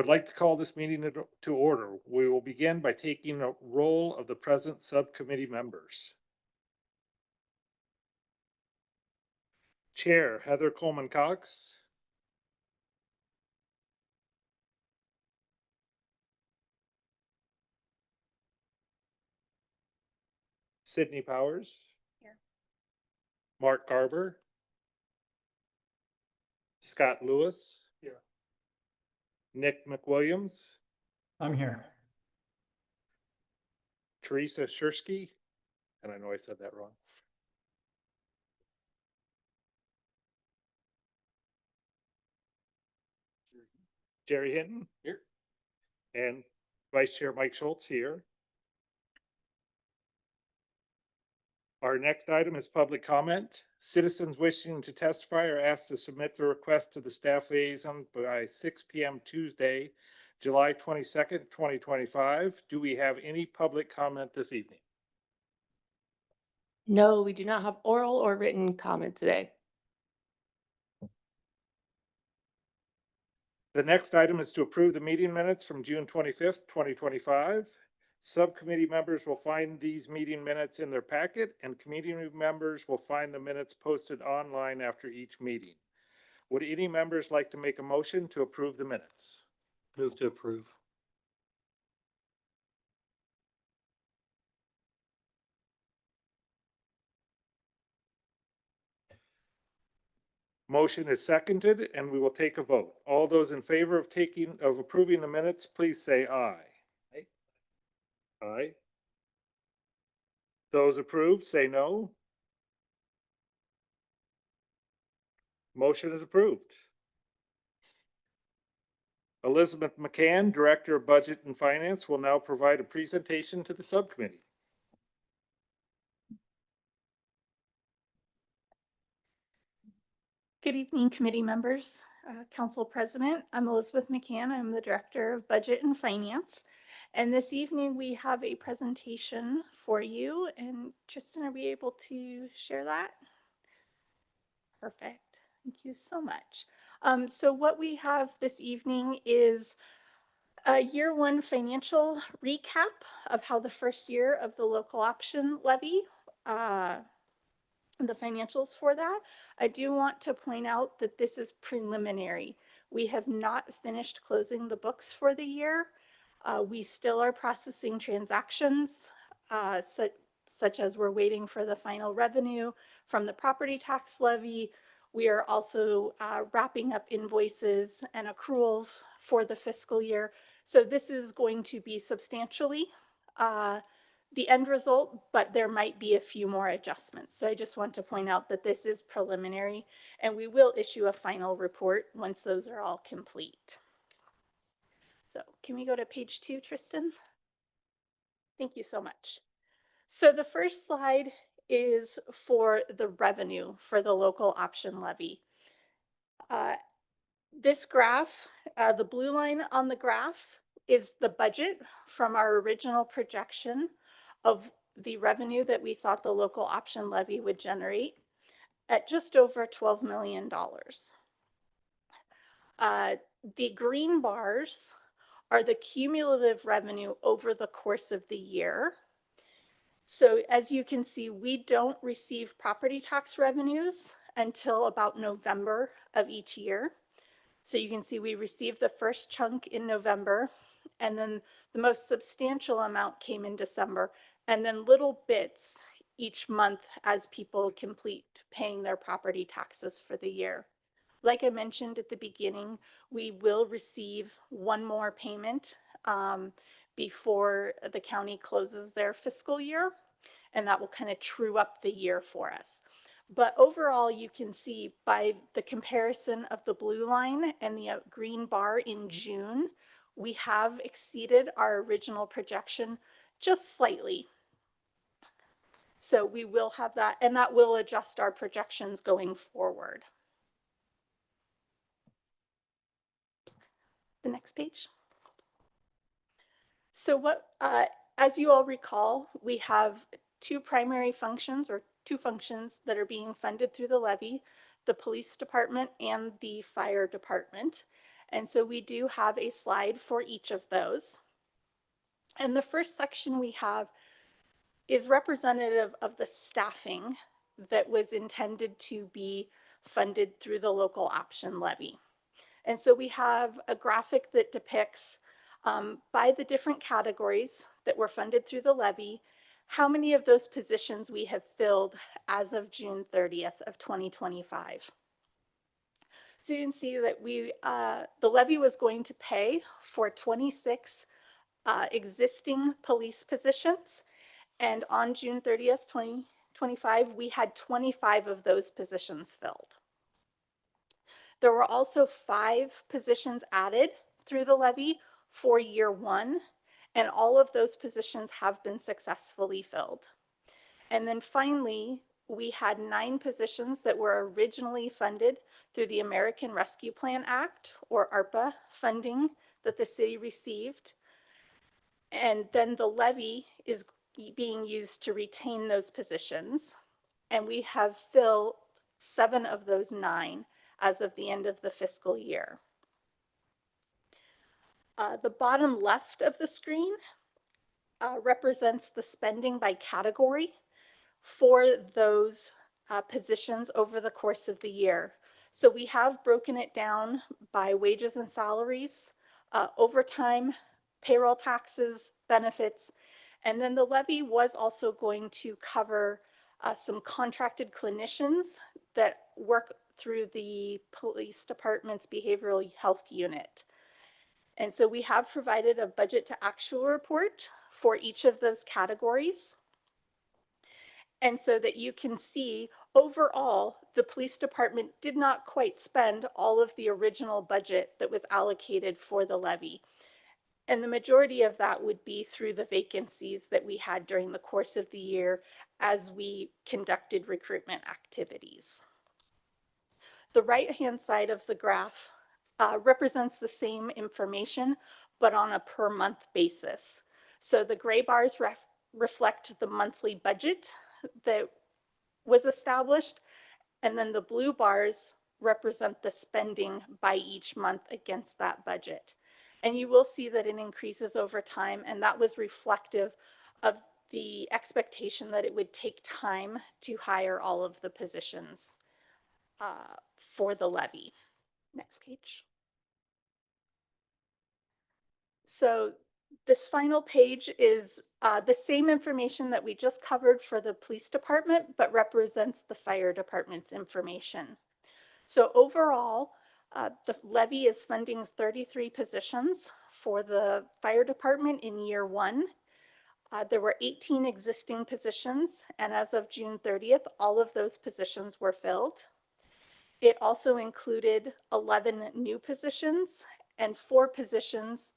would like to call this meeting to order. We will begin by taking a roll of the present subcommittee members. Chair Heather Coleman Cox. Sydney Powers. Here. Mark Garber. Scott Lewis. Here. Nick McWilliams. I'm here. Teresa Shursky. And I know I said that wrong. Jerry Hinton. Here. And Vice Chair Mike Schultz here. Our next item is public comment. Citizens wishing to testify are asked to submit the request to the staff liaison by 6 p.m. Tuesday, July 22nd, 2025. Do we have any public comment this evening? No, we do not have oral or written comment today. The next item is to approve the meeting minutes from June 25th, 2025. Subcommittee members will find these meeting minutes in their packet, and committee members will find the minutes posted online after each meeting. Would any members like to make a motion to approve the minutes? Move to approve. Motion is seconded, and we will take a vote. All those in favor of approving the minutes, please say aye. Aye. Aye. Those approved, say no. Motion is approved. Elizabeth McCann, Director of Budget and Finance, will now provide a presentation to the subcommittee. Good evening, committee members, Council President. I'm Elizabeth McCann. I'm the Director of Budget and Finance. And this evening we have a presentation for you. And Tristan, are we able to share that? Perfect. Thank you so much. So what we have this evening is a year one financial recap of how the first year of the local option levy the financials for that. I do want to point out that this is preliminary. We have not finished closing the books for the year. We still are processing transactions, such as we're waiting for the final revenue from the property tax levy. We are also wrapping up invoices and accruals for the fiscal year. So this is going to be substantially the end result, but there might be a few more adjustments. So I just want to point out that this is preliminary, and we will issue a final report once those are all complete. So can we go to page 2, Tristan? Thank you so much. So the first slide is for the revenue for the local option levy. This graph, the blue line on the graph, is the budget from our original projection of the revenue that we thought the local option levy would generate at just over $12 million. The green bars are the cumulative revenue over the course of the year. So as you can see, we don't receive property tax revenues until about November of each year. So you can see we received the first chunk in November, and then the most substantial amount came in December, and then little bits each month as people complete paying their property taxes for the year. Like I mentioned at the beginning, we will receive one more payment before the county closes their fiscal year, and that will kind of true up the year for us. But overall, you can see by the comparison of the blue line and the green bar in June, we have exceeded our original projection just slightly. So we will have that, and that will adjust our projections going forward. The next page. So what, as you all recall, we have two primary functions, or two functions that are being funded through the levy, the police department and the fire department. And so we do have a slide for each of those. And the first section we have is representative of the staffing that was intended to be funded through the local option levy. And so we have a graphic that depicts by the different categories that were funded through the levy, how many of those positions we have filled as of June 30th of 2025. So you can see that the levy was going to pay for 26 existing police positions. And on June 30th, 2025, we had 25 of those positions filled. There were also 5 positions added through the levy for year 1, and all of those positions have been successfully filled. And then finally, we had 9 positions that were originally funded through the American Rescue Plan Act, or ARPA funding that the city received. And then the levy is being used to retain those positions. And we have filled 7 of those 9 as of the end of the fiscal year. The bottom left of the screen represents the spending by category for those positions over the course of the year. So we have broken it down by wages and salaries, overtime, payroll taxes, benefits, and then the levy was also going to cover some contracted clinicians that work through the police department's behavioral health unit. And so we have provided a budget to actual report for each of those categories. And so that you can see overall, the police department did not quite spend all of the original budget that was allocated for the levy. And the majority of that would be through the vacancies that we had during the course of the year as we conducted recruitment activities. The right-hand side of the graph represents the same information, but on a per month basis. So the gray bars reflect the monthly budget that was established, and then the blue bars represent the spending by each month against that budget. And you will see that it increases over time, and that was reflective of the expectation that it would take time to hire all of the positions for the levy. Next page. So this final page is the same information that we just covered for the police department, but represents the fire department's information. So overall, the levy is funding 33 positions for the fire department in year 1. There were 18 existing positions, and as of June 30th, all of those positions were filled. It also included 11 new positions and 4 positions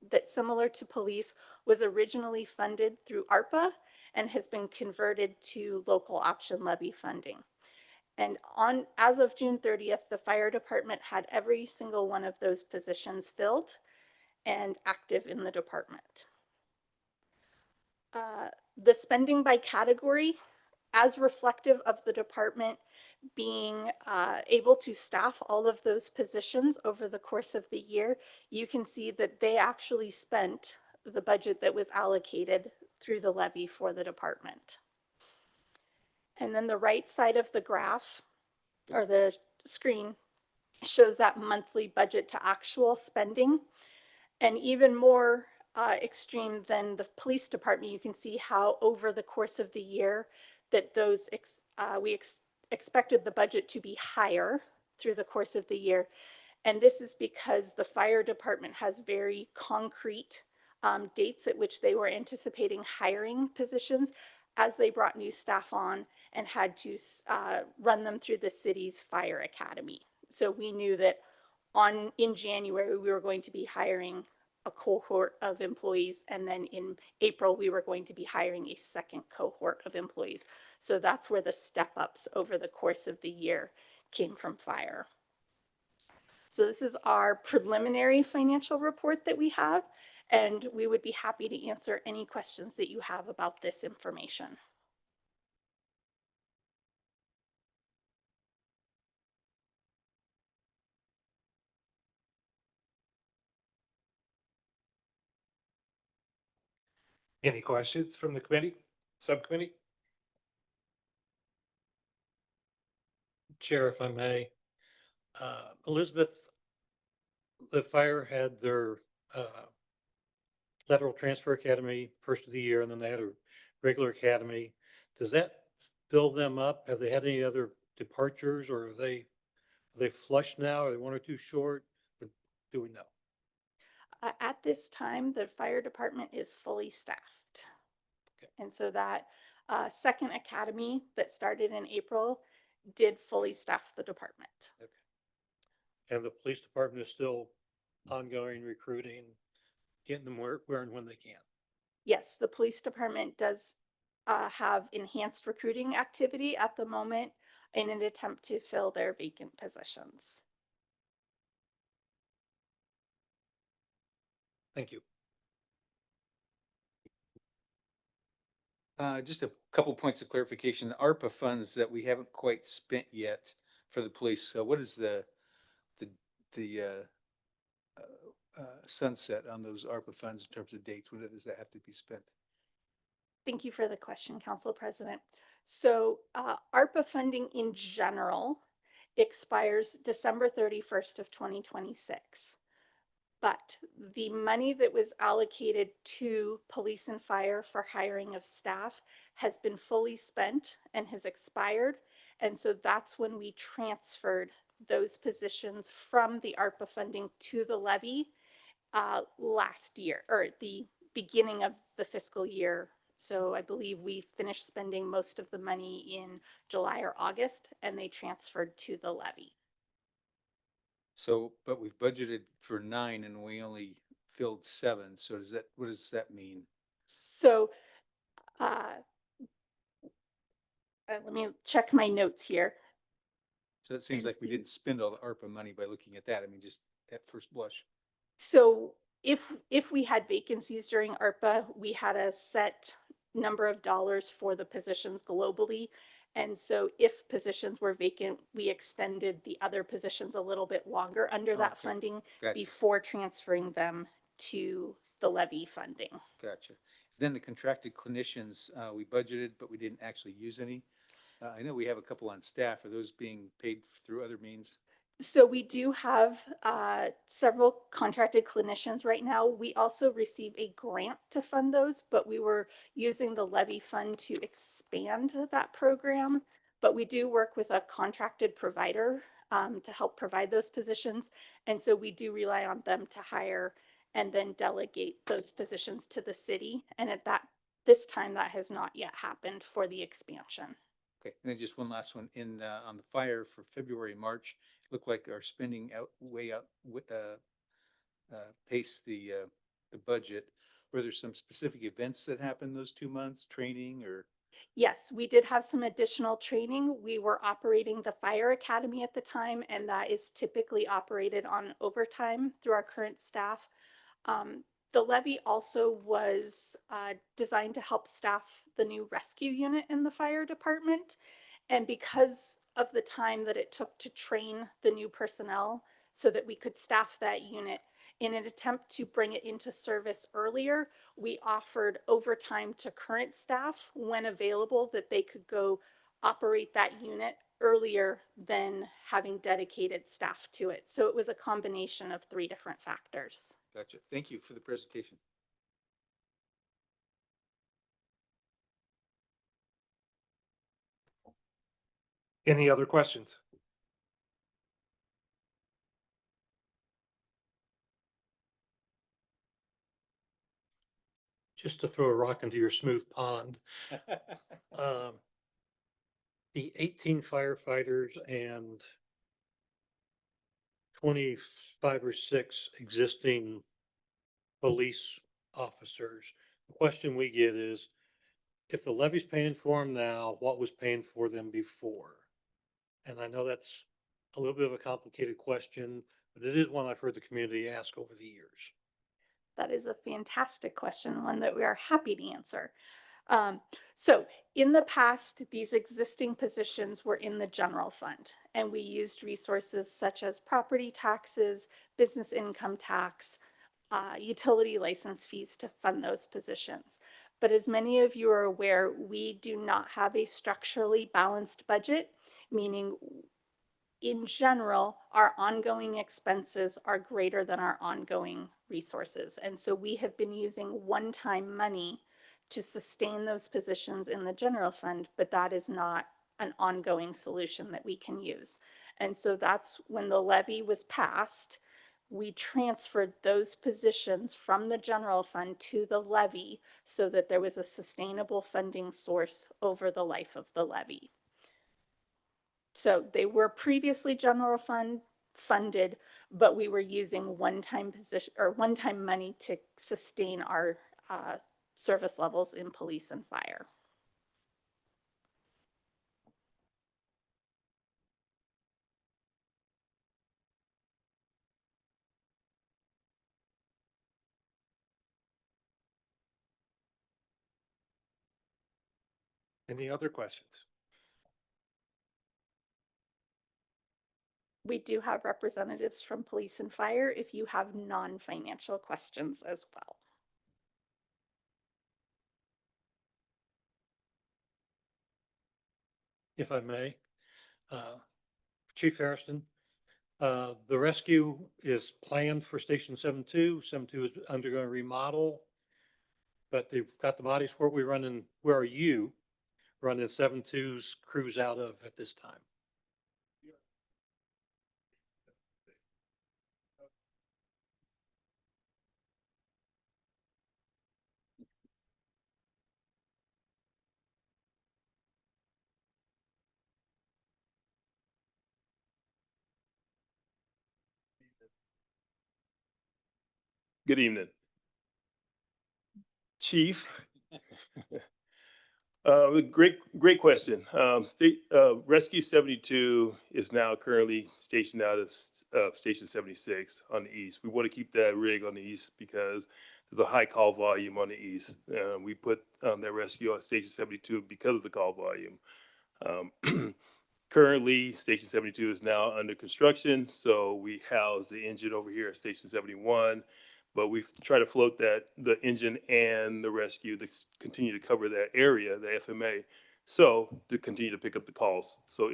that, similar to police, was originally funded through ARPA and has been converted to local option levy funding. And as of June 30th, the fire department had every single one of those positions filled and active in the department. The spending by category, as reflective of the department being able to staff all of those positions over the course of the year, you can see that they actually spent the budget that was allocated through the levy for the department. And then the right side of the graph, or the screen, shows that monthly budget to actual spending. And even more extreme than the police department, you can see how over the course of the year that those expected the budget to be higher through the course of the year. And this is because the fire department has very concrete dates at which they were anticipating hiring positions as they brought new staff on and had to run them through the city's fire academy. So we knew that in January, we were going to be hiring a cohort of employees, and then in April, we were going to be hiring a second cohort of employees. So that's where the step-ups over the course of the year came from fire. So this is our preliminary financial report that we have, and we would be happy to answer any questions that you have about this information. Any questions from the committee, subcommittee? Chair, if I may, Elizabeth, the fire had their lateral transfer academy first of the year, and then they had a regular academy. Does that fill them up? Have they had any other departures, or are they flush now? Are they one or two short? Or do we know? At this time, the fire department is fully staffed. Okay. And so that second academy that started in April did fully staff the department. Okay. And the police department is still ongoing recruiting, getting them where and when they can. Yes, the police department does have enhanced recruiting activity at the moment in an attempt to fill their vacant positions. Thank you. Just a couple points of clarification. The ARPA funds that we haven't quite spent yet for the police. So what is the sunset on those ARPA funds in terms of dates? When does that have to be spent? Thank you for the question, Council President. So ARPA funding in general expires December 31st of 2026. But the money that was allocated to police and fire for hiring of staff has been fully spent and has expired. And so that's when we transferred those positions from the ARPA funding to the levy last year, or at the beginning of the fiscal year. So I believe we finished spending most of the money in July or August, and they transferred to the levy. So, but we've budgeted for 9 and we only filled 7. So what does that mean? So let me check my notes here. So it seems like we didn't spend all the ARPA money by looking at that. I mean, just at first blush. So if we had vacancies during ARPA, we had a set number of dollars for the positions globally. And so if positions were vacant, we extended the other positions a little bit longer under that Okay. funding Gotcha. before transferring them to the levy funding. Gotcha. Then the contracted clinicians, we budgeted, but we didn't actually use any. I know we have a couple on staff. Are those being paid through other means? So we do have several contracted clinicians right now. We also receive a grant to fund those, but we were using the levy fund to expand that program. But we do work with a contracted provider to help provide those positions. And so we do rely on them to hire and then delegate those positions to the city. And at this time, that has not yet happened for the expansion. Okay, and then just one last one on the fire for February, March. Looked like our spending paced the budget. Were there some specific events that happened those 2 months, training or? Yes, we did have some additional training. We were operating the fire academy at the time, and that is typically operated on overtime through our current staff. The levy also was designed to help staff the new rescue unit in the fire department. And because of the time that it took to train the new personnel so that we could staff that unit, in an attempt to bring it into service earlier, we offered overtime to current staff when available, that they could go operate that unit earlier than having dedicated staff to it. So it was a combination of 3 different factors. Gotcha. Thank you for the presentation. Any other questions? Just to throw a rock into your smooth pond, the 18 firefighters and 25 or 6 existing police officers. The question we get is, if the levy's paying for them now, what was paying for them before? And I know that's a little bit of a complicated question, but it is one I've heard the community ask over the years. That is a fantastic question, one that we are happy to answer. So in the past, these existing positions were in the general fund, and we used resources such as property taxes, business income tax, utility license fees to fund those positions. But as many of you are aware, we do not have a structurally balanced budget, meaning in general, our ongoing expenses are greater than our ongoing resources. And so we have been using one-time money to sustain those positions in the general fund, but that is not an ongoing solution that we can use. And so that's when the levy was passed, we transferred those positions from the general fund to the levy so that there was a sustainable funding source over the life of the levy. So they were previously general fund funded, but we were using one-time position or one-time money to sustain our service levels in police and fire. Any other questions? We do have representatives from police and fire if you have non-financial questions as well. If I may, Chief Harrison, the rescue is planned for Station 7-2. 7-2 is undergoing remodel, but they've got the bodies. Where are you running 7-2's crews out of at this time? Good evening. Chief. Great question. Rescue 72 is now currently stationed out of Station 76 on the east. We want to keep that rig on the east because there's a high call volume on the east. We put that rescue on Station 72 because of the call volume. Currently, Station 72 is now under construction, so we house the engine over here at Station 71. But we've tried to float the engine and the rescue to continue to cover that area, the FMA, so to continue to pick up the calls. So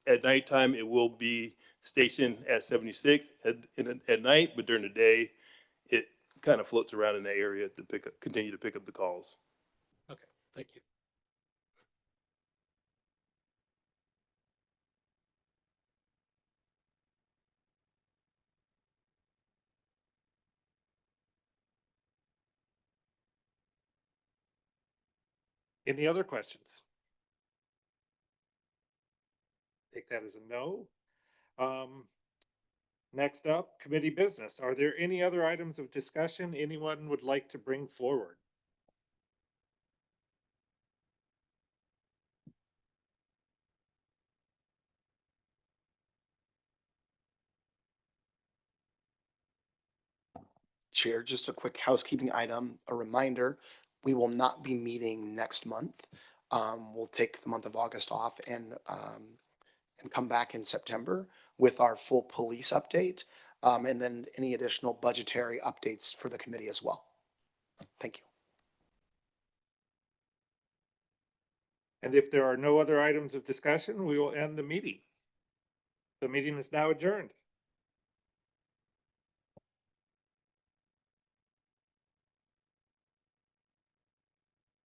at nighttime, it will be stationed at 76 at night, but during the day, it kind of floats around in that area to continue to pick up the calls. Okay, thank you. Any other questions? Take that as a no. Next up, committee business. Are there any other items of discussion anyone would like to bring forward? Chair, just a quick housekeeping item, a reminder, we will not be meeting next month. We'll take the month of August off and come back in September with our full police update, and then any additional budgetary updates for the committee as well. Thank you. And if there are no other items of discussion, we will end the meeting. The meeting is now adjourned.